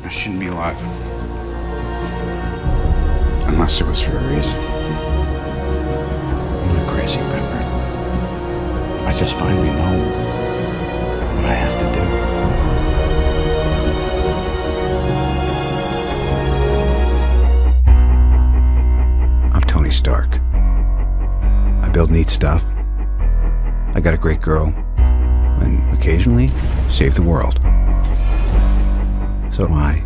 I shouldn't be alive. Unless it was for a reason. I'm not crazy, Pepper. I just finally know what I have to do. I'm Tony Stark. I build neat stuff. I got a great girl. And occasionally, save the world. So why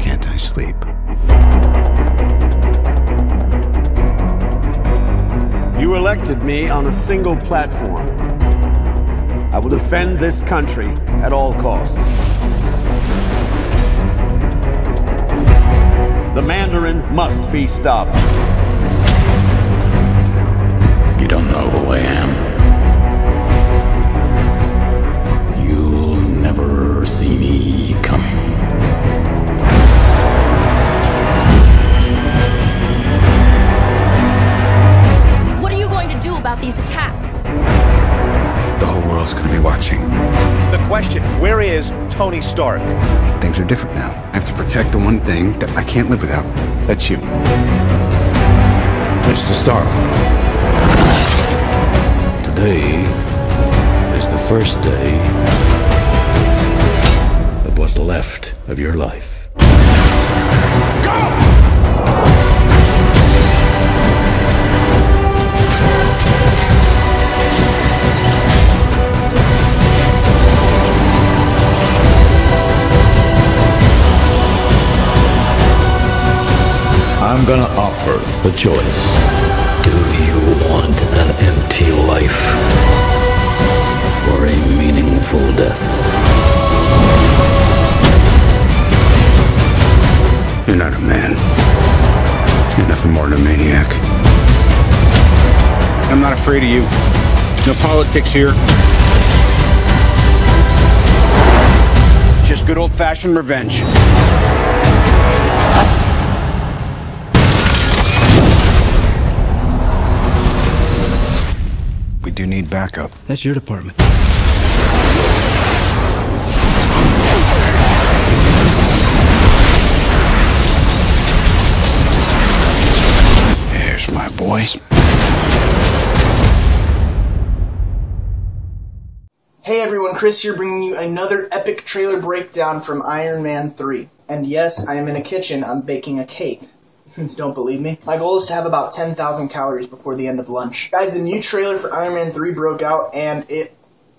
can't I sleep? You elected me on a single platform. I will defend this country at all costs. The Mandarin must be stopped. You don't know who I am. You'll never see me coming. What are you going to do about these attacks? The whole world's gonna be watching. The question, where is Tony Stark? Things are different now. I have to protect the one thing that I can't live without. That's you. Mr. Stark. Today is the first day of what's left of your life. I'm gonna offer the choice. Do you want an empty life or a meaningful death? You're not a man. You're nothing more than a maniac. I'm not afraid of you. No politics here. Just good old-fashioned revenge. We do need backup. That's your department. There's my boys. Hey everyone, Chris here bringing you another epic trailer breakdown from Iron Man 3. And yes, I am in a kitchen, I'm baking a cake. Don't believe me? My goal is to have about 10,000 calories before the end of lunch. Guys, the new trailer for Iron Man 3 broke out, and it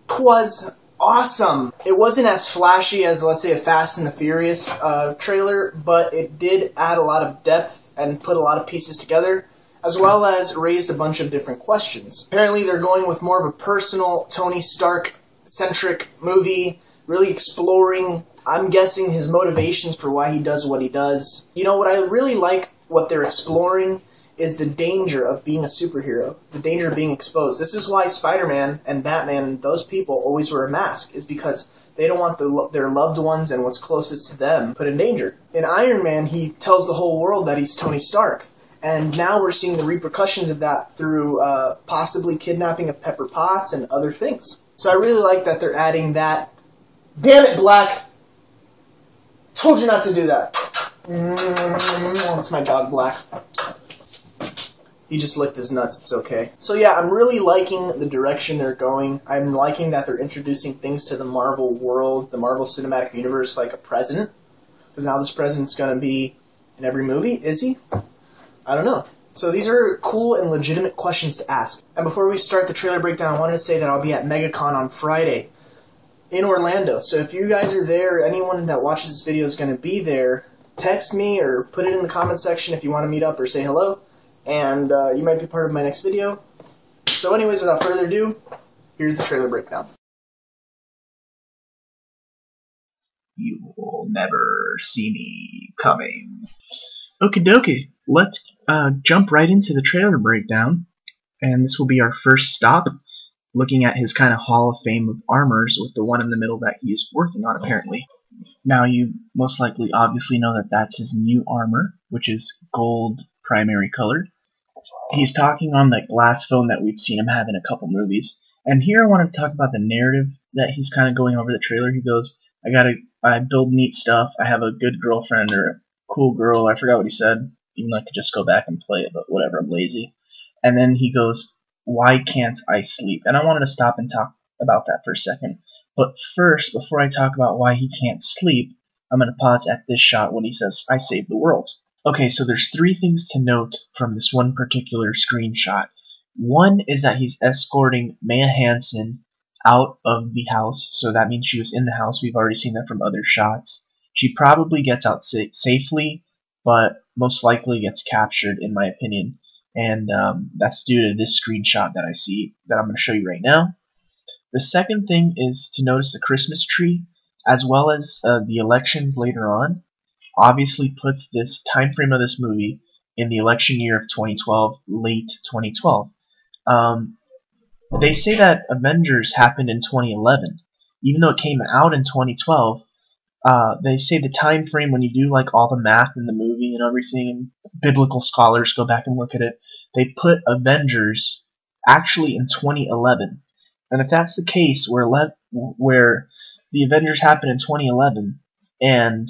was awesome. It wasn't as flashy as, let's say, a Fast and the Furious trailer, but it did add a lot of depth and put a lot of pieces together, as well as raised a bunch of different questions. Apparently, they're going with more of a personal Tony Stark-centric movie, really exploring, I'm guessing, his motivations for why he does what he does. You know, what I really like what they're exploring is the danger of being a superhero, the danger of being exposed. This is why Spider-Man and Batman and those people always wear a mask, is because they don't want their loved ones and what's closest to them put in danger. In Iron Man, he tells the whole world that he's Tony Stark, and now we're seeing the repercussions of that through possibly kidnapping of Pepper Potts and other things. So I really like that they're adding that. Damn it, Black! Told you not to do that. That's my dog, Black. He just licked his nuts, it's okay. So yeah, I'm really liking the direction they're going. I'm liking that they're introducing things to the Marvel world, the Marvel Cinematic Universe, like a president. Because now this president's going to be in every movie, is he? I don't know. So these are cool and legitimate questions to ask. And before we start the trailer breakdown, I wanted to say that I'll be at MegaCon on Friday in Orlando. So if you guys are there, anyone that watches this video is going to be there, text me or put it in the comment section if you want to meet up or say hello. And you might be part of my next video. So anyways, without further ado, here's the trailer breakdown. You will never see me coming. Okie dokie, let's jump right into the trailer breakdown. And this will be our first stop, looking at his kind of Hall of Fame of armors, with the one in the middle that he's working on apparently. Now you most likely obviously know that that's his new armor, which is gold primary colored. He's talking on that glass phone that we've seen him have in a couple movies. And here I want to talk about the narrative that he's kind of going over the trailer. He goes, I build neat stuff. I have a good girlfriend or a cool girl. I forgot what he said. Even though I could just go back and play it, but whatever, I'm lazy. And then he goes, why can't I sleep? And I wanted to stop and talk about that for a second. But first, before I talk about why he can't sleep, I'm going to pause at this shot when he says, I saved the world. Okay, so there's 3 things to note from this one particular screenshot. One is that he's escorting Maya Hansen out of the house, so that means she was in the house. We've already seen that from other shots. She probably gets out safely, but most likely gets captured, in my opinion. And that's due to this screenshot that I see, that I'm going to show you right now. The second thing is to notice the Christmas tree, as well as the elections later on, obviously puts this time frame of this movie in the election year of 2012, late 2012. They say that Avengers happened in 2011, even though it came out in 2012. They say the time frame, when you do like all the math in the movie and everything, and biblical scholars go back and look at it, they put Avengers actually in 2011. And if that's the case, where the Avengers happened in 2011 and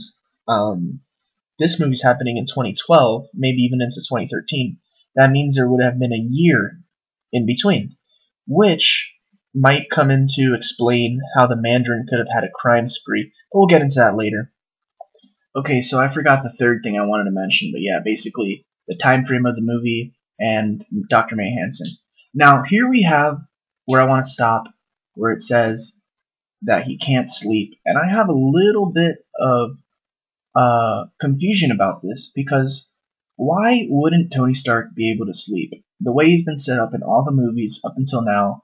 this movie's happening in 2012, maybe even into 2013, that means there would have been a year in between, which might come in to explain how the Mandarin could have had a crime spree, but we'll get into that later. Okay, so I forgot the third thing I wanted to mention, but yeah, basically the time frame of the movie and Dr. May Hansen. Now, here we have where I want to stop, where it says that he can't sleep, and I have a little bit of confusion about this, because why wouldn't Tony Stark be able to sleep? The way he's been set up in all the movies up until now,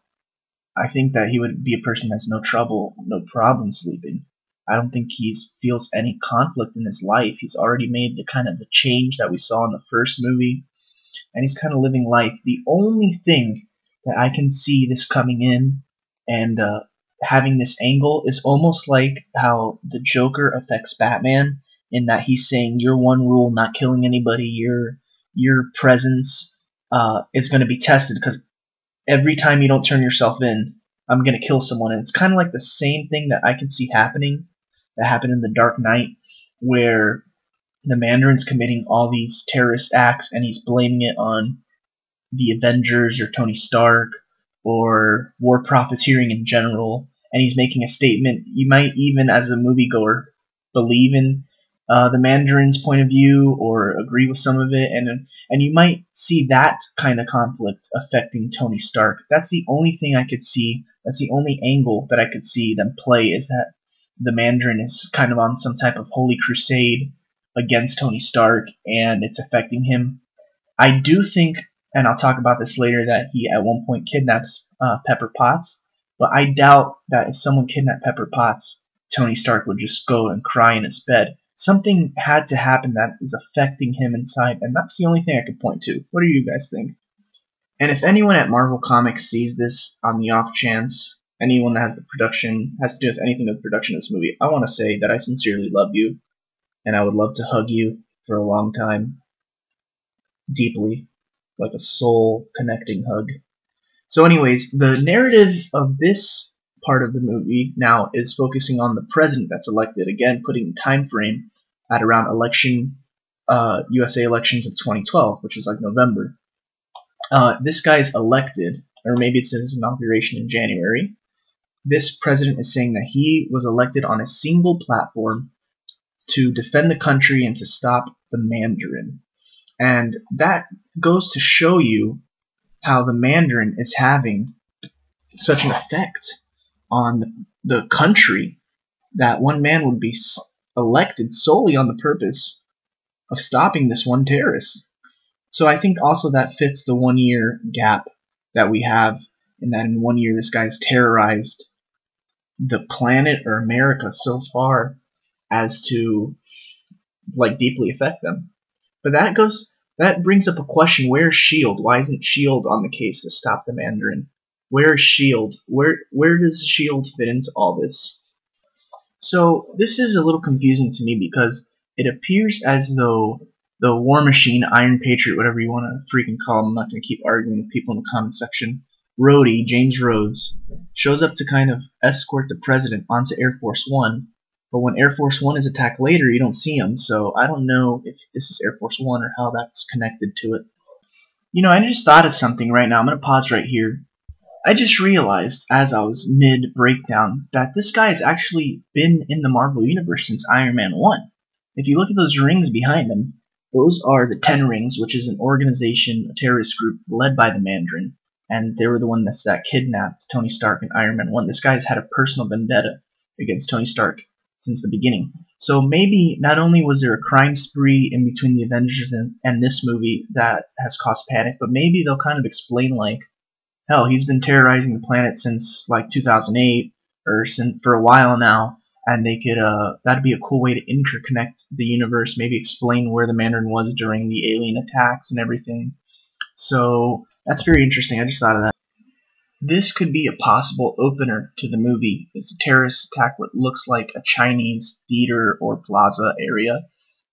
I think that he would be a person that has no problem sleeping. I don't think he feels any conflict in his life. He's already made the change that we saw in the first movie, and he's kind of living life. The only thing that I can see this coming in and having this angle is almost like how the Joker affects Batman, in that he's saying your one rule, not killing anybody, your presence is going to be tested, because every time you don't turn yourself in, I'm going to kill someone. And it's kind of like the same thing that I can see happening, that happened in The Dark Knight, where the Mandarin's committing all these terrorist acts and he's blaming it on the Avengers or Tony Stark or war profiteering in general, and he's making a statement. You might even, as a moviegoer, believe in the Mandarin's point of view or agree with some of it, and you might see that kind of conflict affecting Tony Stark. That's the only thing I could see. That's the only angle that I could see them play, is that the Mandarin is kind of on some type of holy crusade against Tony Stark, and it's affecting him. I do think, and I'll talk about this later, that he at one point kidnaps Pepper Potts, but I doubt that if someone kidnapped Pepper Potts, Tony Stark would just go and cry in his bed. Something had to happen that is affecting him inside, and that's the only thing I could point to. What do you guys think? And if anyone at Marvel Comics sees this on the off chance, anyone that has to do with anything with the production of this movie, I want to say that I sincerely love you, and I would love to hug you for a long time, deeply, like a soul-connecting hug. So anyways, the narrative of this part of the movie now is focusing on the president that's elected, again putting time frame at around USA elections of 2012, which is like November. This guy's elected, or maybe it's his inauguration in January. This president is saying that he was elected on a single platform to defend the country and to stop the Mandarin. And that goes to show you how the Mandarin is having such an effect on the country, that one man would be elected solely on the purpose of stopping this one terrorist. So I think also that fits the 1 year gap that we have, in that in 1 year this guy's terrorized the planet or America so far as to deeply affect them. But that brings up a question: where's S.H.I.E.L.D.? Why isn't S.H.I.E.L.D. on the case to stop the Mandarin? Where is S.H.I.E.L.D.? Where does S.H.I.E.L.D. fit into all this? So this is a little confusing to me, because it appears as though the War Machine, Iron Patriot, whatever you want to freaking call him, I'm not going to keep arguing with people in the comment section, Rhodey, James Rhodes, shows up to kind of escort the president onto Air Force One, but when Air Force One is attacked later, you don't see him, so I don't know if this is Air Force One or how that's connected to it. You know, I just thought of something right now. I'm going to pause right here. I just realized, as I was mid-breakdown, that this guy has actually been in the Marvel Universe since Iron Man 1. If you look at those rings behind him, those are the 10 Rings, which is an organization, a terrorist group, led by the Mandarin. And they were the one that kidnapped Tony Stark in Iron Man 1. This guy's had a personal vendetta against Tony Stark since the beginning. So maybe not only was there a crime spree in between the Avengers and this movie that has caused panic, but maybe they'll kind of explain, like, hell, he's been terrorizing the planet since like 2008 or for a while now, and they could that'd be a cool way to interconnect the universe, maybe explain where the Mandarin was during the alien attacks and everything. So that's very interesting. I just thought of that. This could be a possible opener to the movie. It's a terrorist attack what looks like a Chinese theater or plaza area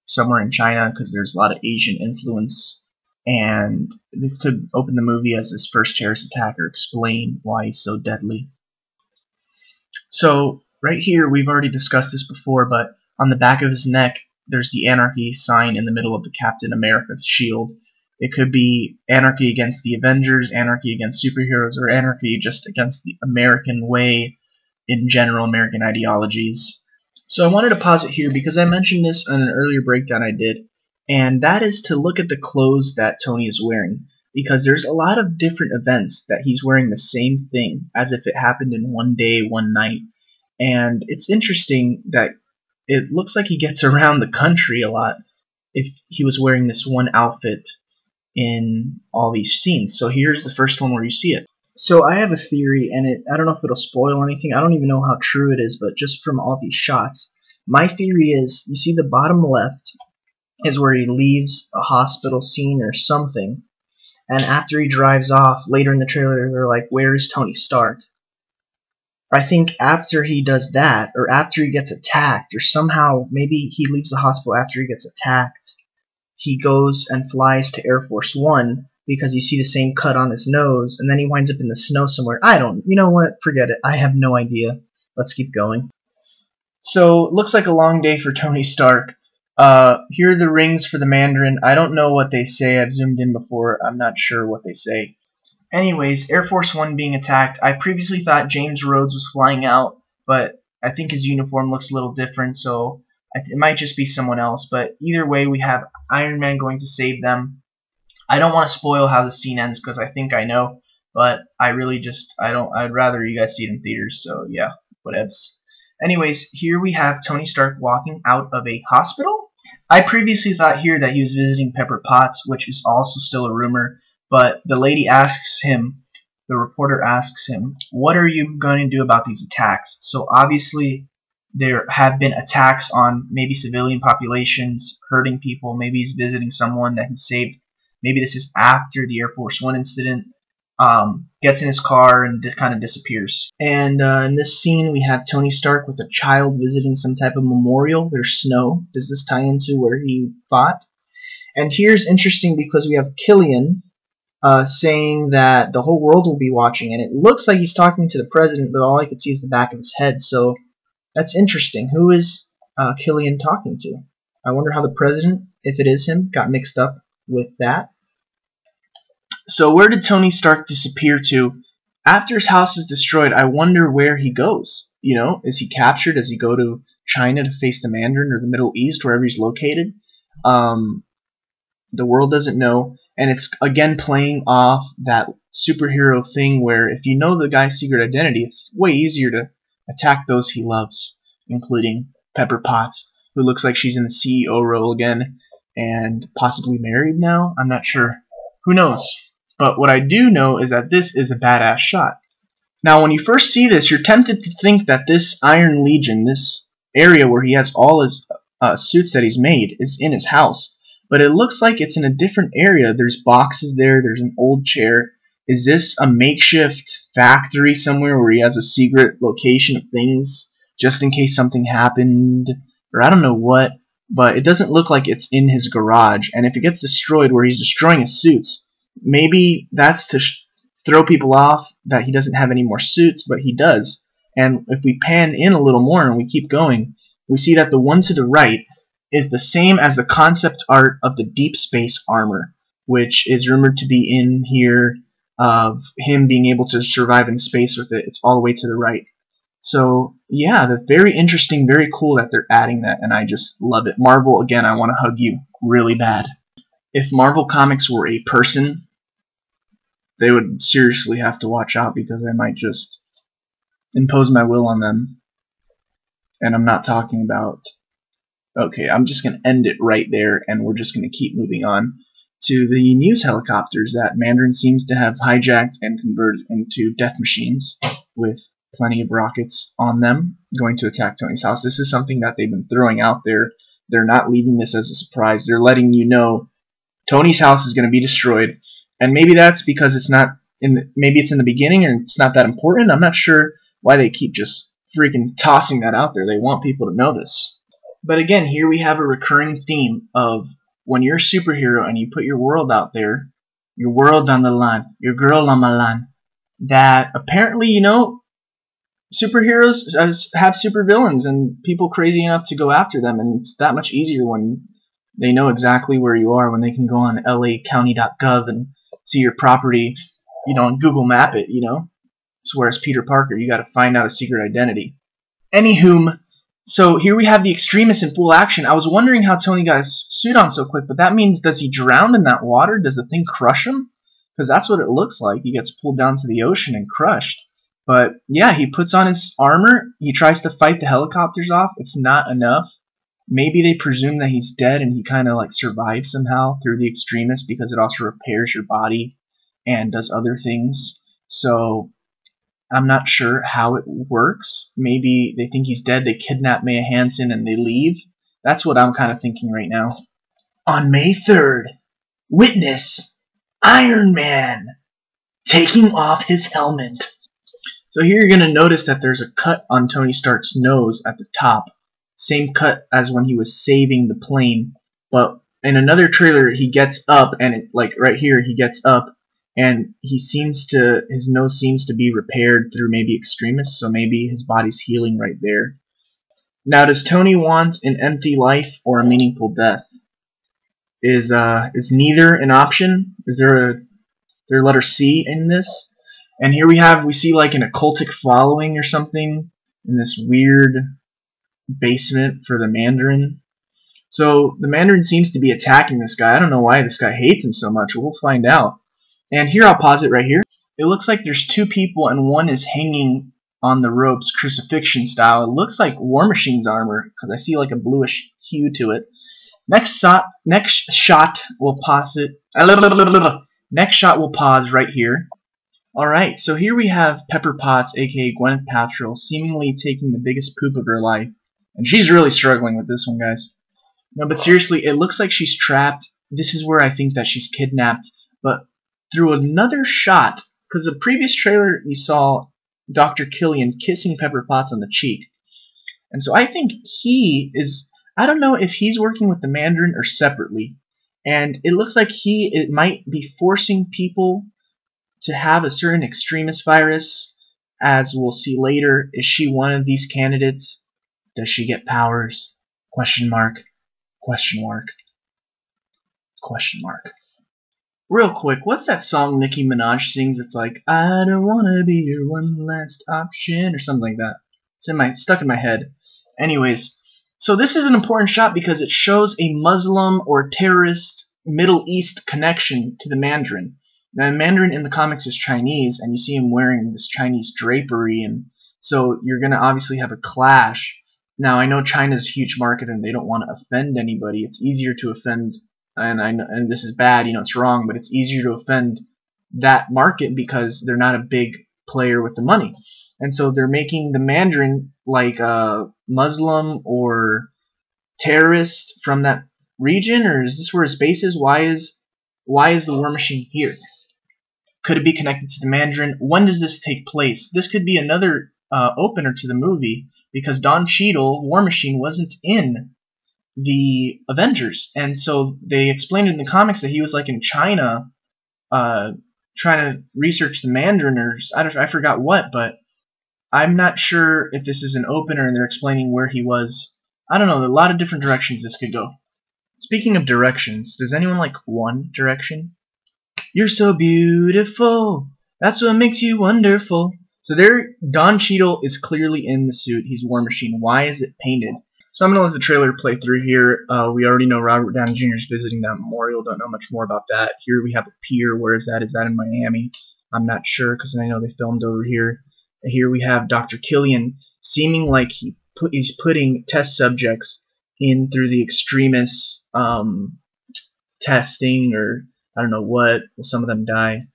somewhere in China, because there's a lot of Asian influence, and this could open the movie as his first terrorist attack or explain why he's so deadly. So right here, we've already discussed this before, but on the back of his neck there's the anarchy sign in the middle of the Captain America's shield. It could be anarchy against the Avengers, anarchy against superheroes, or anarchy just against the American way in general, American ideologies. So I wanted to pause it here because I mentioned this in an earlier breakdown I did, and that is to look at the clothes that Tony is wearing, because there's a lot of different events that he's wearing the same thing as if it happened in one day, one night. And it's interesting that it looks like he gets around the country a lot if he was wearing this one outfit in all these scenes. So here's the first one where you see it. So I have a theory, and I don't know if it'll spoil anything. I don't even know how true it is, but just from all these shots, my theory is, you see the bottom left is where he leaves a hospital scene or something, and after he drives off, later in the trailer, they're like, where is Tony Stark? I think after he does that, or after he gets attacked, or somehow, maybe he leaves the hospital after he gets attacked, he goes and flies to Air Force One, because you see the same cut on his nose, and then he winds up in the snow somewhere. You know what, forget it, I have no idea. Let's keep going. So, it looks like a long day for Tony Stark. Here are the rings for the Mandarin. I don't know what they say, I've zoomed in before, I'm not sure what they say. Anyways, Air Force One being attacked. I previously thought James Rhodes was flying out, but I think his uniform looks a little different, so it might just be someone else. But either way, we have Iron Man going to save them. I don't want to spoil how the scene ends because I think I know, but I'd rather you guys see it in theaters, so yeah, whatevs. Anyways, here we have Tony Stark walking out of a hospital. I previously thought here that he was visiting Pepper Potts, which is also still a rumor. But the reporter asks him, what are you going to do about these attacks? So obviously there have been attacks on maybe civilian populations, hurting people, maybe he's visiting someone that he saved. Maybe this is after the Air Force One incident, gets in his car and kind of disappears. And in this scene we have Tony Stark with a child visiting some type of memorial. There's snow. Does this tie into where he fought? And here's interesting because we have Killian saying that the whole world will be watching, and it looks like he's talking to the president, but all I could see is the back of his head, so that's interesting. Who is Killian talking to? I wonder how the president, if it is him, got mixed up with that. So where did Tony Stark disappear to? After his house is destroyed, I wonder where he goes. You know, is he captured? Does he go to China to face the Mandarin, or the Middle East, wherever he's located? The world doesn't know. And it's, again, playing off that superhero thing where if you know the guy's secret identity, it's way easier to attack those he loves, including Pepper Potts, who looks like she's in the CEO role again, and possibly married now? I'm not sure. Who knows? But what I do know is that this is a badass shot. Now, when you first see this, you're tempted to think that this Iron Legion, this area where he has all his suits that he's made, is in his house. But it looks like it's in a different area. There's boxes there. There's an old chair. Is this a makeshift factory somewhere where he has a secret location of things just in case something happened? Or I don't know what. But it doesn't look like it's in his garage. And if it gets destroyed where he's destroying his suits, maybe that's to throw people off that he doesn't have any more suits, but he does. And if we pan in a little more and we keep going, we see that the one to the right is the same as the concept art of the deep space armor, which is rumored to be in here of him being able to survive in space with it. It's all the way to the right. So yeah, they're very interesting, very cool that they're adding that, and I just love it. Marvel, again, I want to hug you really bad. If Marvel Comics were a person, they would seriously have to watch out, because I might just impose my will on them. And I'm not talking about... Okay, I'm just going to end it right there, and we're just going to keep moving on to the news helicopters that Mandarin seems to have hijacked and converted into death machines with plenty of rockets on them going to attack Tony's house. This is something that they've been throwing out there. They're not leaving this as a surprise. They're letting you know Tony's house is going to be destroyed, and maybe that's because it's not maybe it's in the beginning or it's not that important. I'm not sure why they keep just freaking tossing that out there. They want people to know this. But again, here we have a recurring theme of when you're a superhero and you put your world out there, your world on the line, your girl on my line, that apparently, you know, superheroes have supervillains and people crazy enough to go after them, and it's that much easier when they know exactly where you are, when they can go on lacounty.gov and see your property, you know, and Google Map it, you know. So whereas Peter Parker, you got to find out a secret identity. Anywhom, so here we have the Extremis in full action. I was wondering how Tony got his suit on so quick, but that means, does he drown in that water? Does the thing crush him? Because that's what it looks like. He gets pulled down to the ocean and crushed. But yeah, he puts on his armor. He tries to fight the helicopters off. It's not enough. Maybe they presume that he's dead and he kind of like survives somehow through the Extremis, because it also repairs your body and does other things. So I'm not sure how it works. Maybe they think he's dead, they kidnap Maya Hansen, and they leave. That's what I'm kind of thinking right now. On May 3rd, witness Iron Man taking off his helmet. So here you're going to notice that there's a cut on Tony Stark's nose at the top. Same cut as when he was saving the plane. But in another trailer, he gets up, and it, like right here, he gets up, and his nose seems to be repaired through maybe Extremis, so maybe his body's healing right there. Now, does Tony want an empty life or a meaningful death? Is neither an option? Is there a letter C in this? And here we see like an occultic following or something in this weird basement for the Mandarin. So the Mandarin seems to be attacking this guy. I don't know why this guy hates him so much. We'll find out. And here, I'll pause it right here. It looks like there's two people and one is hanging on the ropes, crucifixion style. It looks like War Machine's armor, because I see like a bluish hue to it. Next shot, we'll pause it. Next shot, we'll pause right here. Alright, so here we have Pepper Potts, aka Gwyneth Paltrow, seemingly taking the biggest poop of her life. And she's really struggling with this one, guys. No, but seriously, it looks like she's trapped. This is where I think that she's kidnapped. But through another shot, because the previous trailer you saw Dr. Killian kissing Pepper Potts on the cheek. And so I think he is, I don't know if he's working with the Mandarin or separately. And it looks like it might be forcing people to have a certain Extremis virus. As we'll see later, is she one of these candidates? Does she get powers? Question mark. Question mark. Question mark. Real quick, what's that song Nicki Minaj sings? It's like, I don't wanna be your one last option, or something like that. It's stuck in my head. Anyways, so this is an important shot because it shows a Muslim or terrorist Middle East connection to the Mandarin. Now, the Mandarin in the comics is Chinese, and you see him wearing this Chinese drapery, and so you're gonna obviously have a clash. Now, I know China's a huge market, and they don't want to offend anybody. It's easier to offend. And this is bad, you know, it's wrong, but it's easier to offend that market because they're not a big player with the money. And so they're making the Mandarin like a Muslim or terrorist from that region, or is this where his base is? Why is the War Machine here? Could it be connected to the Mandarin? When does this take place? This could be another opener to the movie, because Don Cheadle, War Machine, wasn't in the Avengers, and so they explained in the comics that he was like in China trying to research the Mandarin, or I forgot what, but I'm not sure if this is an opener and they're explaining where he was I don't know, a lot of different directions this could go. Speaking of directions, does anyone like One Direction? You're so beautiful. That's what makes you wonderful. So there, Don Cheadle is clearly in the suit. He's War Machine. Why is it painted? So I'm going to let the trailer play through here. We already know Robert Downey Jr. is visiting that memorial. Don't know much more about that. Here we have a pier. Where is that? Is that in Miami? I'm not sure because I know they filmed over here. Here we have Dr. Killian seeming like he's putting test subjects in through the Extremis testing, or I don't know what. Will some of them die?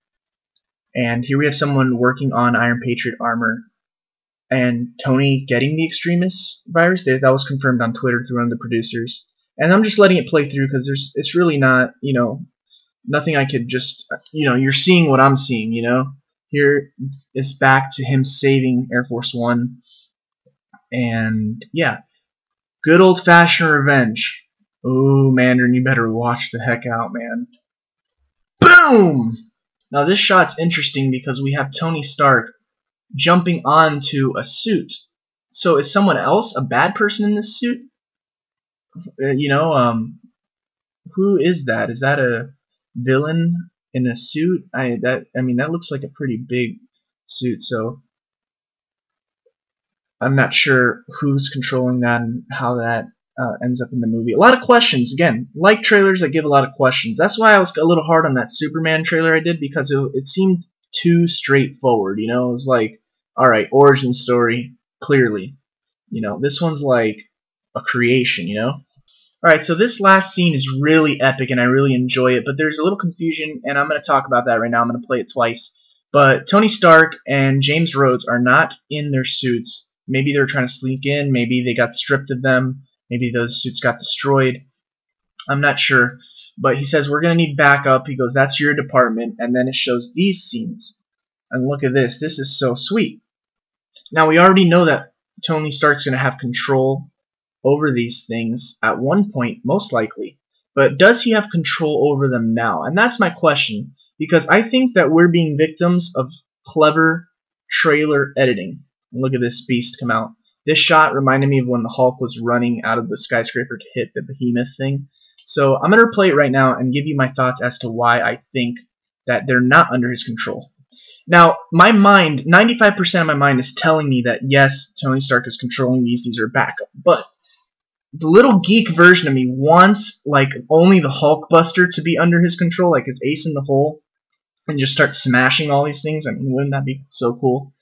And here we have someone working on Iron Patriot armor. And Tony getting the Extremis virus, that was confirmed on Twitter through one of the producers. And I'm just letting it play through because it's really not, nothing I could just, you're seeing what I'm seeing, Here is back to him saving Air Force One. And yeah, good old-fashioned revenge. Ooh, Mandarin, you better watch the heck out, man. Boom! Now this shot's interesting because we have Tony Stark jumping onto a suit. So is someone else a bad person in this suit? Who is that? Is that a villain in a suit? That looks like a pretty big suit, so I'm not sure who's controlling that and how that ends up in the movie. A lot of questions. Again, like trailers that give a lot of questions. That's why I was a little hard on that Superman trailer I did, because it seemed too straightforward. It was like, alright, origin story, clearly. This one's like a creation, Alright, so this last scene is really epic and I really enjoy it, but there's a little confusion, and I'm going to talk about that right now. I'm going to play it twice. But Tony Stark and James Rhodes are not in their suits. Maybe they were trying to sneak in, maybe they got stripped of them, maybe those suits got destroyed. I'm not sure. But he says, we're going to need backup. He goes, that's your department. And then it shows these scenes. And look at this. This is so sweet. Now, we already know that Tony Stark's going to have control over these things at one point, most likely. But does he have control over them now? And that's my question. Because I think that we're being victims of clever trailer editing. Look at this beast come out. This shot reminded me of when the Hulk was running out of the skyscraper to hit the behemoth thing. So I'm going to replay it right now and give you my thoughts as to why I think that they're not under his control. Now, my mind, 95% of my mind is telling me that yes, Tony Stark is controlling these are backup. But the little geek version of me wants like only the Hulkbuster to be under his control, like his ace in the hole, and just start smashing all these things. I mean, wouldn't that be so cool?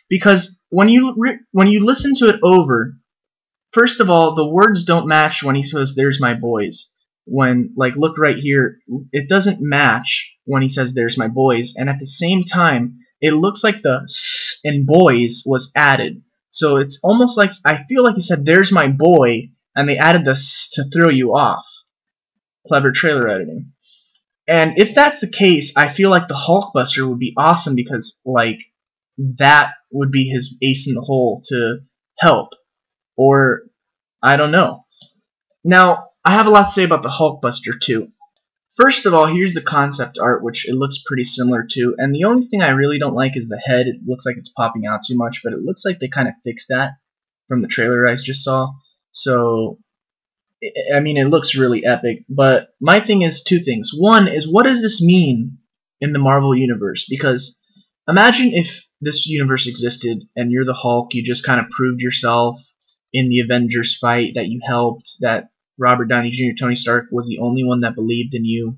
Because when you listen to it over, first of all, the words don't match when he says, there's my boys. When, like, look right here, it doesn't match when he says, there's my boys. And at the same time, it looks like the s in boys was added. So it's almost like, I feel like he said, there's my boy, and they added the s to throw you off. Clever trailer editing. And if that's the case, I feel like the Hulkbuster would be awesome because, like, that would be his ace in the hole to help. Or, I don't know. Now, I have a lot to say about the Hulkbuster, too. First of all, here's the concept art, which it looks pretty similar to. And the only thing I really don't like is the head. It looks like it's popping out too much, but it looks like they kind of fixed that from the trailer I just saw. So, I mean, it looks really epic. But my thing is two things. One is, what does this mean in the Marvel Universe? Because imagine if this universe existed and you're the Hulk, you just kind of proved yourself in the Avengers fight, that you helped, that Robert Downey Jr., Tony Stark, was the only one that believed in you,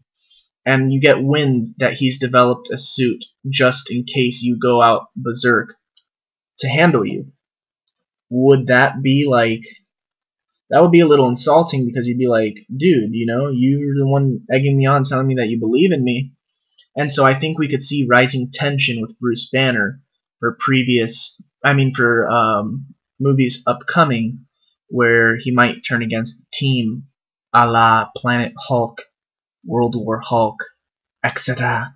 and you get wind that he's developed a suit just in case you go out berserk to handle you. Would that be like... That would be a little insulting, because you'd be like, dude, you're the one egging me on, telling me that you believe in me. And so I think we could see rising tension with Bruce Banner for movies upcoming, where he might turn against the team, a la Planet Hulk, World War Hulk, etc.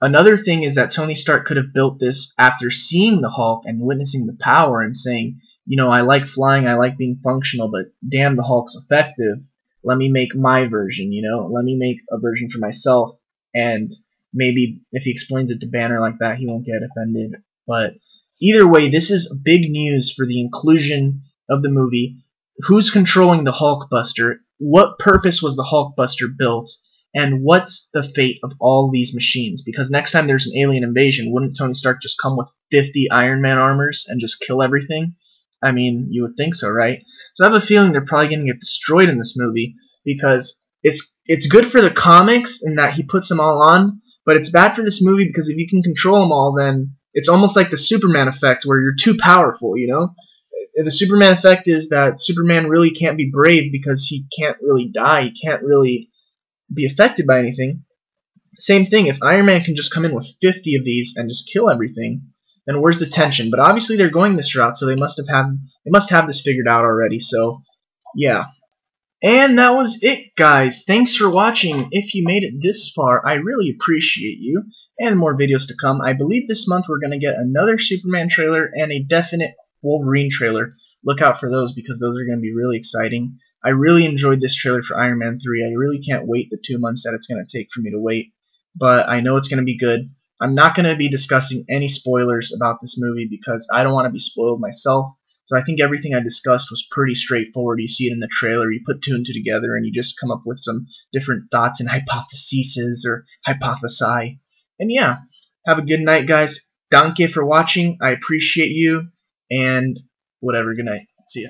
Another thing is that Tony Stark could have built this after seeing the Hulk and witnessing the power and saying, I like flying, I like being functional, but damn, the Hulk's effective. Let me make my version, Let me make a version for myself. And maybe if he explains it to Banner like that, he won't get offended. But either way, this is big news for the inclusion of the movie. who's controlling the Hulkbuster, what purpose was the Hulkbuster built, and what's the fate of all these machines? Because next time there's an alien invasion, wouldn't Tony Stark just come with 50 Iron Man armors and just kill everything? I mean, you would think so, right? So I have a feeling they're probably going to get destroyed in this movie, because it's good for the comics in that he puts them all on, but it's bad for this movie because if you can control them all, then it's almost like the Superman effect where you're too powerful, you know? The Superman effect is that Superman really can't be brave because he can't really die, he can't really be affected by anything. Same thing, if Iron Man can just come in with 50 of these and just kill everything, then where's the tension? But obviously they're going this route, so they must have this figured out already. So yeah. And that was it, guys. Thanks for watching. If you made it this far, I really appreciate you. And more videos to come. I believe this month we're going to get another Superman trailer and a definite Wolverine trailer. Look out for those because those are going to be really exciting. I really enjoyed this trailer for Iron Man 3. I really can't wait the 2 months that it's going to take for me to wait. But I know it's going to be good. I'm not going to be discussing any spoilers about this movie because I don't want to be spoiled myself. So I think everything I discussed was pretty straightforward. You see it in the trailer, you put 2 and 2 together, and you just come up with some different thoughts and hypotheses or hypothesi. And yeah, have a good night, guys. Danke for watching. I appreciate you. And whatever. Good night. See ya.